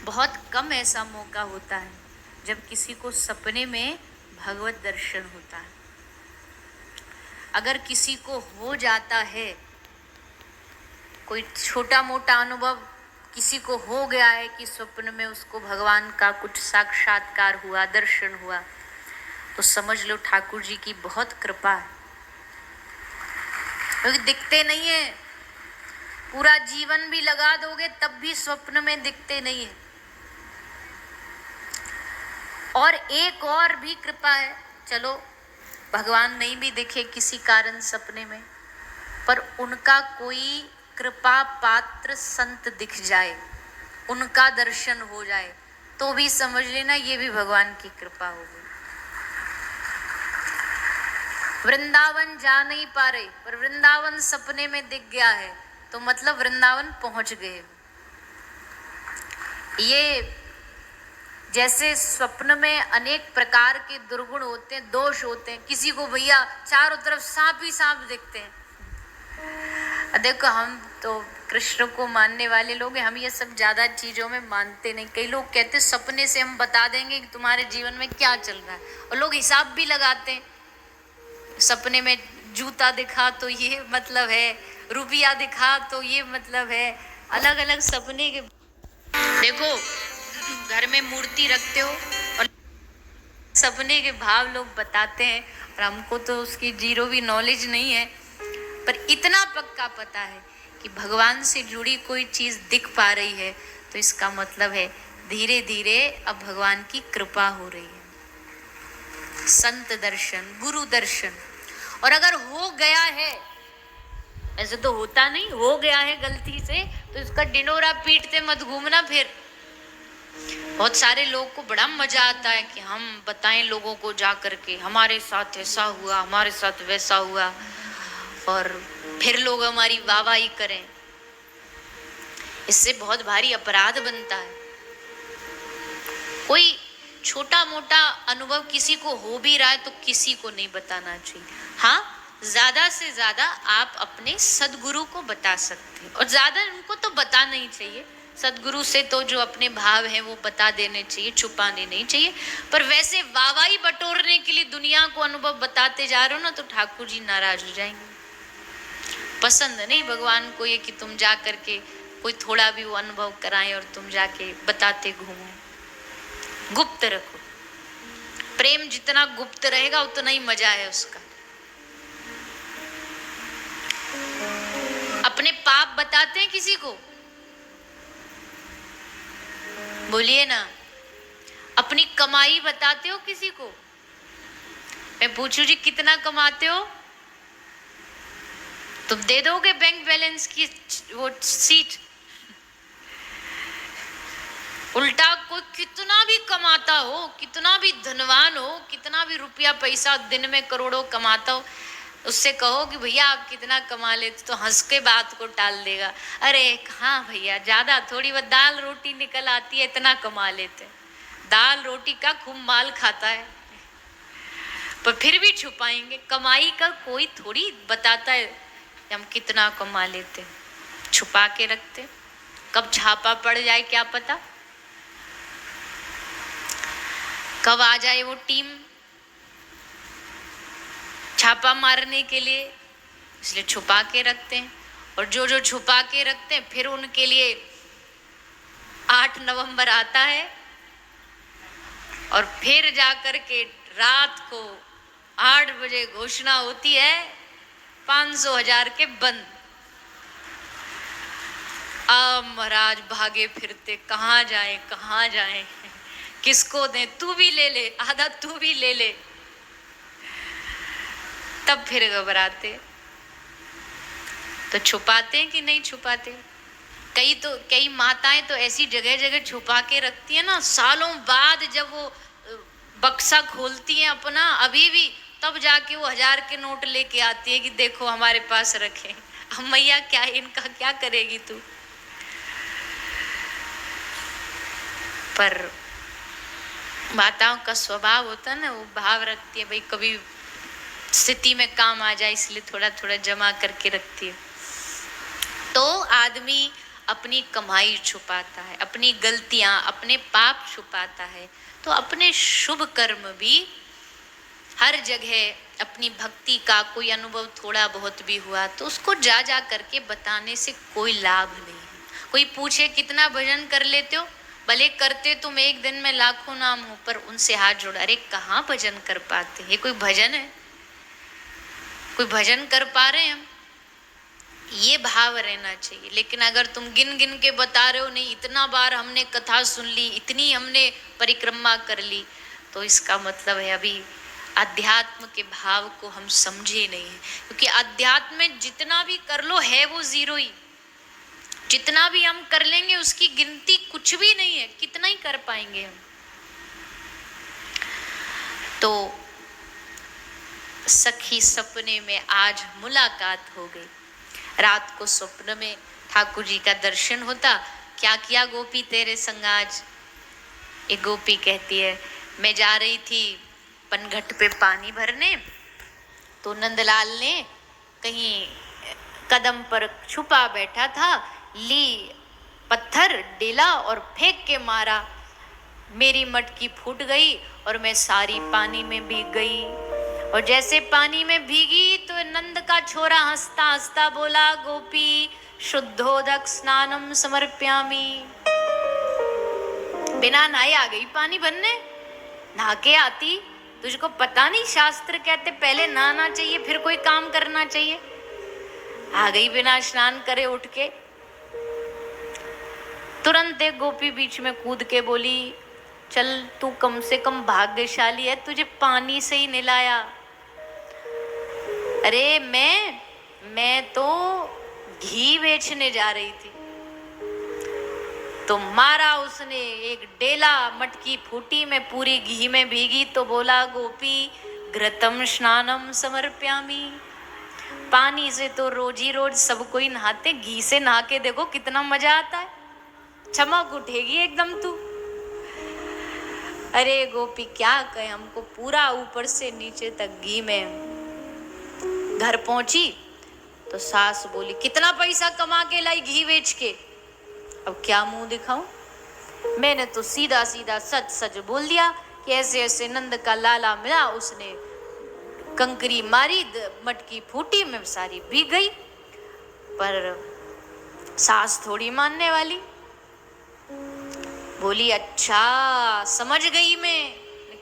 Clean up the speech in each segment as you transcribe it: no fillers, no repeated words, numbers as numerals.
बहुत कम ऐसा मौका होता है जब किसी को सपने में भगवत दर्शन होता है। अगर किसी को हो जाता है, कोई छोटा मोटा अनुभव किसी को हो गया है कि स्वप्न में उसको भगवान का कुछ साक्षात्कार हुआ, दर्शन हुआ, तो समझ लो ठाकुर जी की बहुत कृपा है। क्योंकि दिखते नहीं है, पूरा जीवन भी लगा दोगे तब भी स्वप्न में दिखते नहीं है। और एक और भी कृपा है, चलो भगवान नहीं भी दिखे किसी कारण सपने में, पर उनका कोई कृपा पात्र संत दिख जाए, उनका दर्शन हो जाए, तो भी समझ लेना ये भी भगवान की कृपा हो गई। वृंदावन जा नहीं पा रहे, पर वृंदावन सपने में दिख गया है, तो मतलब वृंदावन पहुंच गए। ये जैसे स्वप्न में अनेक प्रकार के दुर्गुण होते हैं, दोष होते हैं। किसी को भैया चारों तरफ सांप ही सांप दिखते हैं। देखो हम तो कृष्ण को मानने वाले लोग हैं, हम ये सब ज्यादा चीजों में मानते नहीं। कई लोग कहते सपने से हम बता देंगे कि तुम्हारे जीवन में क्या चल रहा है, और लोग हिसाब भी लगाते हैं। सपने में जूता दिखा तो ये मतलब है, रुपया दिखा तो ये मतलब है, अलग अलग सपने के। देखो घर में मूर्ति रखते हो और सपने के भाव लोग बताते हैं, और हमको तो उसकी जीरो भी नॉलेज नहीं है, पर इतना पक्का पता है कि भगवान से जुड़ी कोई चीज दिख पा रही है तो इसका मतलब है धीरे धीरे अब भगवान की कृपा हो रही है। संत दर्शन, गुरु दर्शन। और अगर हो गया है, ऐसे तो होता नहीं, हो गया है गलती से, तो इसका डिनोरा पीटते मत घूमना। फिर बहुत सारे लोग को बड़ा मजा आता है कि हम बताएं लोगों को जा करके हमारे साथ ऐसा हुआ, हमारे साथ वैसा हुआ, और फिर लोग हमारी वाहवाही करें। इससे बहुत भारी अपराध बनता है। कोई छोटा मोटा अनुभव किसी को हो भी रहा है तो किसी को नहीं बताना चाहिए। हाँ, ज्यादा से ज्यादा आप अपने सदगुरु को बता सकते हैं, और ज्यादा उनको तो बताना नहीं चाहिए। सदगुरु से तो जो अपने भाव हैं वो बता देने चाहिए, छुपाने नहीं चाहिए। पर वैसे वाहवाही बटोरने के लिए दुनिया को अनुभव बताते जा रहे हो ना, तो ठाकुर जी नाराज हो जाएंगे। पसंद नहीं भगवान को ये कि तुम जा करके कोई थोड़ा भी वो अनुभव कराएं और तुम जाके बताते घूमो। गुप्त रखो। प्रेम जितना गुप्त रहेगा उतना ही मजा है उसका। अपने पाप बताते हैं किसी को? बोलिए ना। अपनी कमाई बताते हो किसी को? मैं पूछूं जी कितना कमाते हो? तुम दे दोगे बैंक बैलेंस की वो सीट? उल्टा कोई कितना भी कमाता हो, कितना भी धनवान हो, कितना भी रुपया पैसा दिन में करोड़ों कमाता हो, उससे कहो कि भैया आप कितना कमा लेते, तो हंस के बात को टाल देगा। अरे हाँ भैया, ज्यादा थोड़ी बहुत दाल रोटी निकल आती है, इतना कमा लेते। दाल रोटी का खूब माल खाता है, पर फिर भी छुपाएंगे। कमाई का कोई थोड़ी बताता है हम कितना कमा लेते, छुपा के रखते। कब छापा पड़ जाए क्या पता, कब आ जाए वो टीम छापा मारने के लिए, इसलिए छुपा के रखते हैं। और जो जो छुपा के रखते हैं फिर उनके लिए 8 नवंबर आता है, और फिर जाकर के रात को 8 बजे घोषणा होती है 500,000 के बंद। महाराज भागे फिरते, कहाँ जाए कहाँ जाए, किसको दें, तू भी ले ले आधा, तू भी ले ले। तब फिर घबराते। तो छुपाते हैं कि नहीं छुपाते? कई माताएं तो ऐसी जगह जगह छुपा के रखती है ना, सालों बाद जब वो बक्सा खोलती हैं अपना, अभी भी तब जाके वो 1000 के नोट लेके आती है कि देखो हमारे पास रखे। अब मैया क्या इनका क्या करेगी तू? पर माताओं का स्वभाव होता है ना, वो भाव रखती है, भाई कभी स्थिति में काम आ जाए, इसलिए थोड़ा थोड़ा जमा करके रखती है। तो आदमी अपनी कमाई छुपाता है, अपनी गलतियां, अपने पाप छुपाता है, तो अपने शुभ कर्म भी हर जगह अपनी भक्ति का कोई अनुभव थोड़ा बहुत भी हुआ तो उसको जा जा करके बताने से कोई लाभ नहीं है। कोई पूछे कितना भजन कर लेते हो, भले करते तुम एक दिन में लाखों नाम हो, पर उनसे हाथ जोड़ा, अरे कहाँ भजन कर पाते, ये कोई भजन है? कोई भजन कर पा रहे हैं हम? ये भाव रहना चाहिए। लेकिन अगर तुम गिन गिन के बता रहे हो, नहीं इतना बार हमने कथा सुन ली, इतनी हमने परिक्रमा कर ली, तो इसका मतलब है अभी अध्यात्म के भाव को हम समझे नहीं है। क्योंकि अध्यात्म में जितना भी कर लो है वो जीरो ही, जितना भी हम कर लेंगे उसकी गिनती कुछ भी नहीं है, कितना ही कर पाएंगे हम। तो सखी सपने में आज मुलाकात हो गई। रात को स्वप्न में ठाकुर जी का दर्शन होता। क्या किया गोपी तेरे संग आज? एक गोपी कहती है, मैं जा रही थी पनघट पे पानी भरने, तो नंदलाल ने कहीं कदम पर छुपा बैठा था, ली पत्थर डेला और फेंक के मारा, मेरी मटकी फूट गई और मैं सारी पानी में भीग गई। और जैसे पानी में भीगी तो नंद का छोरा हंसता हंसता बोला, गोपी शुद्धोदक स्नानम समर्प्यामि। बिना नहाए आ गई पानी भरने, नहा के आती, तुझको पता नहीं शास्त्र कहते पहले नहाना चाहिए फिर कोई काम करना चाहिए। आ गई बिना स्नान करे उठ के। तुरंत एक गोपी बीच में कूद के बोली, चल तू कम से कम भाग्यशाली है, तुझे पानी से ही नहलाया। अरे मैं तो घी बेचने जा रही थी, तो मारा उसने एक डेला, मटकी फूटी, मैं पूरी घी में भीगी, तो बोला, गोपी घृतम स्नानम समर्प्यामि। पानी से तो रोज ही रोज सब कोई नहाते, घी से नहा के देखो कितना मजा आता है, चमक उठेगी एकदम तू। अरे गोपी क्या कहे, हमको पूरा ऊपर से नीचे तक घी में। घर पहुंची तो सास बोली, कितना पैसा कमा के लाई घी बेच के? अब क्या मुंह दिखाऊं? मैंने तो सीधा सीधा सच सच बोल दिया कि ऐसे ऐसे नंद का लाला मिला, उसने कंकरी मारी, मटकी फूटी, मैं सारी भीग गई। पर सास थोड़ी मानने वाली, बोली अच्छा समझ गई मैं।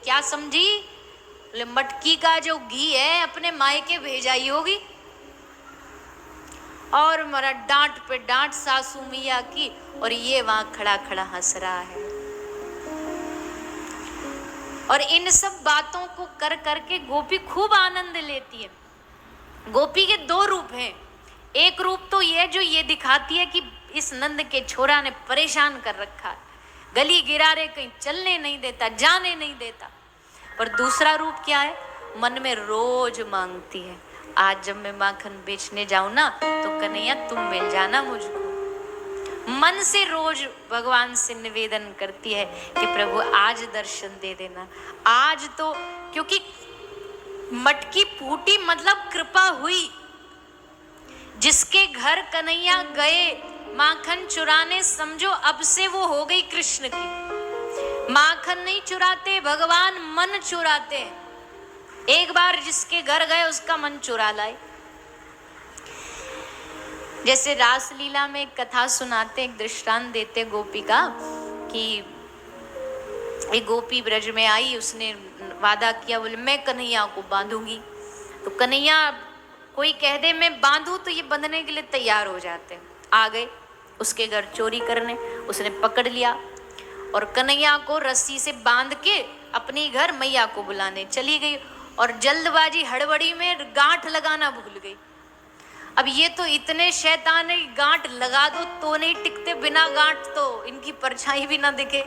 क्या समझी? बोले मटकी का जो घी है अपने मायके भेजाई होगी। और मेरा डांट पे डांट सासू मिया की, और ये वहां खड़ा खड़ा हंस रहा है। और इन सब बातों को कर करके गोपी खूब आनंद लेती है। गोपी के दो रूप हैं। एक रूप तो ये जो ये दिखाती है कि इस नंद के छोरा ने परेशान कर रखा है, गली गिरारे कहीं चलने नहीं देता, जाने नहीं देता। और दूसरा रूप क्या है? मन में रोज मांगती है, आज जब मैं माखन बेचने जाऊं ना तो कन्हैया तुम मिल जाना मुझको। मन से रोज भगवान से निवेदन करती है कि प्रभु आज दर्शन दे देना, आज तो, क्योंकि मटकी फूटी मतलब कृपा हुई। जिसके घर कन्हैया गए माखन चुराने, समझो अब से वो हो गई कृष्ण की। माखन नहीं चुराते भगवान, मन चुराते हैं। एक बार जिसके घर गए उसका मन चुरा लाए। जैसे रासलीला में एक कथा सुनाते, एक दृष्टांत देते गोपी का, कि एक गोपी ब्रज में आई, उसने वादा किया, बोले मैं कन्हैया को बांधूंगी। तो कन्हैया कोई कह दे मैं बांधू तो ये बंधने के लिए तैयार हो जाते हैं। आ गए उसके घर चोरी करने, उसने पकड़ लिया और कन्हैया को रस्सी से बांध के अपने घर मैया को बुलाने चली गई, और जल्दबाजी हड़बड़ी में गांठ लगाना भूल गई। अब ये तो इतने शैतान है, गांठ लगा दो तो नहीं टिकते, बिना गांठ तो इनकी परछाई भी ना दिखे।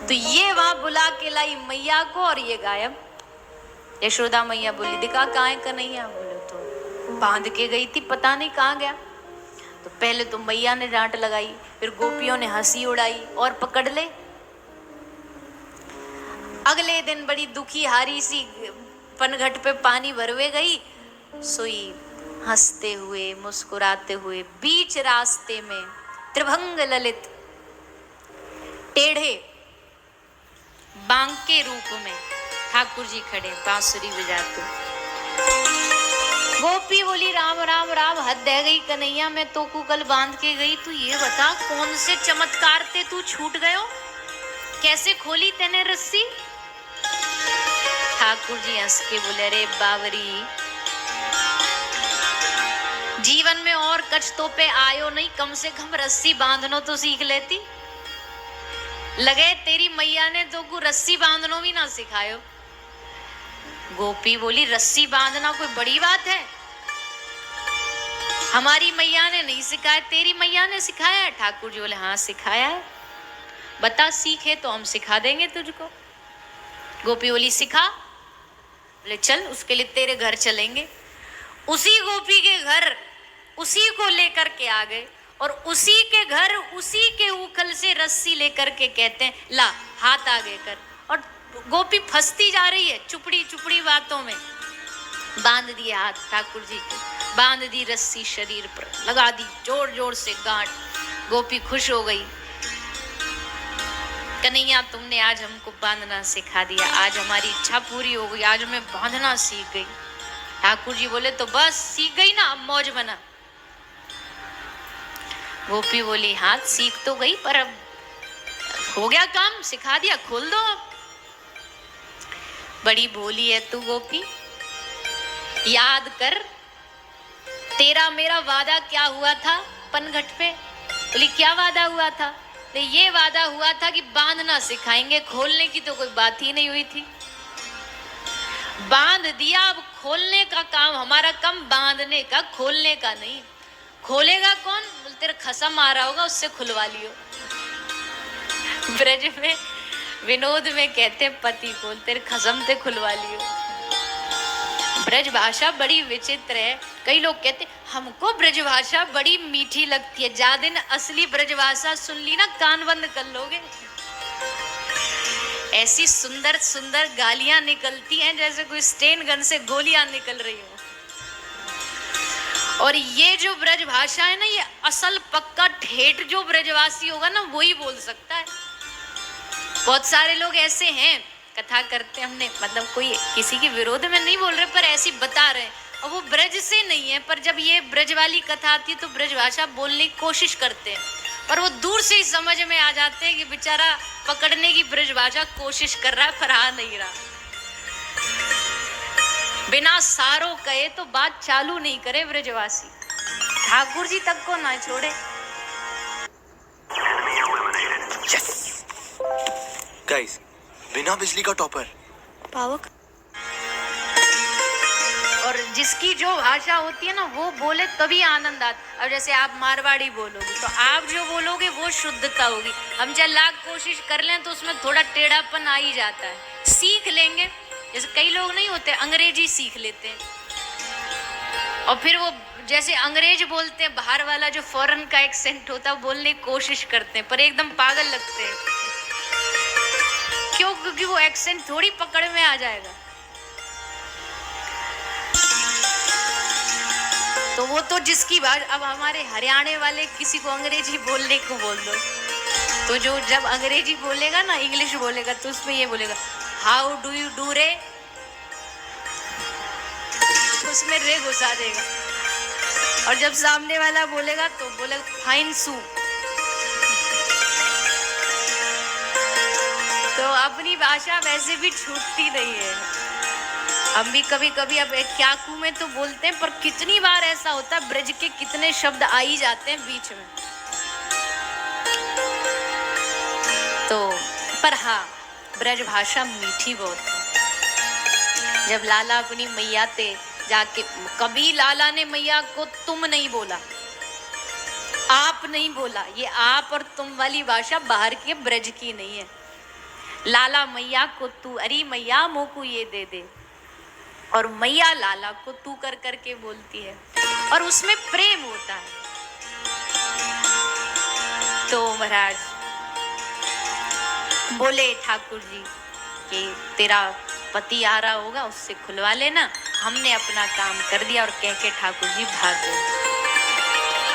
तो ये वहां बुला के लाई मैया को, और ये गायब। यशोदा मैया बोली, दिखा कहाँ है कन्हैया? बोले तो बांध के गई थी, पता नहीं कहाँ गया। तो पहले तो मैया ने डांट लगाई, फिर गोपियों ने हंसी उड़ाई और पकड़ ले। अगले दिन बड़ी दुखी हारी सी पनघट पे पानी भरवे गई, सोई हंसते हुए मुस्कुराते हुए बीच रास्ते में त्रिभंग ललित टेढ़े बांके रूप में ठाकुर जी खड़े बांसुरी बजाते। गोपी बोली राम राम राम, हद है गई कन्हैया, मैं तो को कल बांध के गई, तू ये बता कौन से चमत्कार ते तू छूट गयो, कैसे खोली तेने रस्सी। ठाकुर जी हंस के बोले रे बावरी, जीवन में और कछ तो पे आयो नहीं, कम से कम रस्सी बांधनो तो सीख लेती। लगे तेरी मैया ने तो को रस्सी बांधनो भी ना सिखायो। गोपी बोली रस्सी बांधना कोई बड़ी बात है, हमारी मैया ने नहीं सिखाया, तेरी मैया ने सिखाया है। ठाकुर जी बोले हाँ सिखाया है, बता सीखे तो हम सिखा देंगे तुझको। गोपी बोली सिखा। बोले चल उसके लिए तेरे घर चलेंगे। उसी गोपी के घर उसी को लेकर के आ गए और उसी के घर उसी के उखल से रस्सी लेकर के कहते हैं ला हाथ आगे कर। और गोपी फंसती जा रही है चुपड़ी चुपड़ी बातों में। बांध दिए हाथ ठाकुर जी के, बांध दी रस्सी शरीर पर, लगा दी जोर जोर से गांठ। गोपी खुश हो गई, कन्हैया तुमने आज हमको बांधना सिखा दिया, आज हमारी इच्छा पूरी हो गई, आज मैं बांधना सीख गई। ठाकुर जी बोले तो बस सीख गई ना, अब मौज बना। गोपी बोली हाँ सीख तो गई, पर अब हो गया काम, सिखा दिया, खोल दो अब। बड़ी भोली है तू गोपी, याद कर तेरा मेरा वादा क्या हुआ था पनघट पे। बोली क्या वादा हुआ था? तो ये वादा हुआ था कि बांधना सिखाएंगे, खोलने की तो कोई बात ही नहीं हुई थी। बांध दिया, अब खोलने का काम हमारा, कम बांधने का, खोलने का नहीं। खोलेगा कौन? तेरा खसम आ रहा होगा, उससे खुलवा लियो। ब्रज में विनोद में कहते पति को तेरे खसम से खुलवा लियो। ब्रज भाषा बड़ी विचित्र है। कई लोग कहते हमको ब्रज भाषा बड़ी मीठी लगती है, जा दिन असली ब्रज भाषा सुन ली ना कान बंद कर लोगे। ऐसी सुंदर सुंदर गालियां निकलती हैं जैसे कोई स्टेन गन से गोलियां निकल रही हो। और ये जो ब्रज भाषा है ना, ये असल पक्का ठेठ जो ब्रजवासी होगा ना वही बोल सकता है। बहुत सारे लोग ऐसे हैं, कथा करते हमने, मतलब कोई किसी के विरोध में नहीं बोल रहे, पर ऐसी बता रहे हैं और वो ब्रज से नहीं है, पर जब ये ब्रज वाली कथा आती है तो ब्रज भाषा बोलने की कोशिश करते हैं, पर वो दूर से ही समझ में आ जाते हैं कि बेचारा पकड़ने की ब्रज भाषा कोशिश कर रहा है पर आ नहीं रहा। बिना सारो कहे तो बात चालू नहीं करे ब्रजवासी, ठाकुर जी तक को ना छोड़े। yes! Guys, बिना बिजली का टॉपर पावक। और जिसकी जो भाषा होती है ना वो बोले तभी आनंद आता। अब जैसे आप मारवाड़ी बोलोगे तो आप जो बोलोगे वो शुद्धता होगी। हम चाहे लाख कोशिश कर लें तो उसमें थोड़ा टेढ़ापन आ ही जाता है, सीख लेंगे। जैसे कई लोग नहीं होते अंग्रेजी सीख लेते हैं और फिर वो जैसे अंग्रेज बोलते हैं, बाहर वाला जो फॉरेन का एक्सेंट होता है बोलने की कोशिश करते हैं पर एकदम पागल लगते हैं। क्यों? क्योंकि वो एक्सेंट थोड़ी पकड़ में आ जाएगा। तो वो तो जिसकी बात, अब हमारे हरियाणा वाले किसी को अंग्रेजी बोलने को बोल दो तो जो जब अंग्रेजी बोलेगा ना, इंग्लिश बोलेगा तो उसमें ये बोलेगा हाउ डू यू डू रे, उसमें रे घुसा देगा। और जब सामने वाला बोलेगा तो बोलेगा फाइन सू। तो अपनी भाषा वैसे भी छूटती नहीं है। हम भी कभी कभी अब क्या कू में तो बोलते हैं, पर कितनी बार ऐसा होता है ब्रज के कितने शब्द आ ही जाते हैं बीच में। तो पर हाँ, ब्रज भाषा मीठी बहुत है। जब लाला अपनी मैया ते जाके, कभी लाला ने मैया को तुम नहीं बोला, आप नहीं बोला। ये आप और तुम वाली भाषा बाहर के ब्रज की नहीं है। लाला मैया को तू, अरे मैया मोको ये दे दे, और मैया लाला को तू कर करके बोलती है और उसमें प्रेम होता है। तो महाराज बोले ठाकुर जी कि तेरा पति आ रहा होगा, उससे खुलवा लेना। हमने अपना काम कर दिया और कह के ठाकुर जी भाग गए।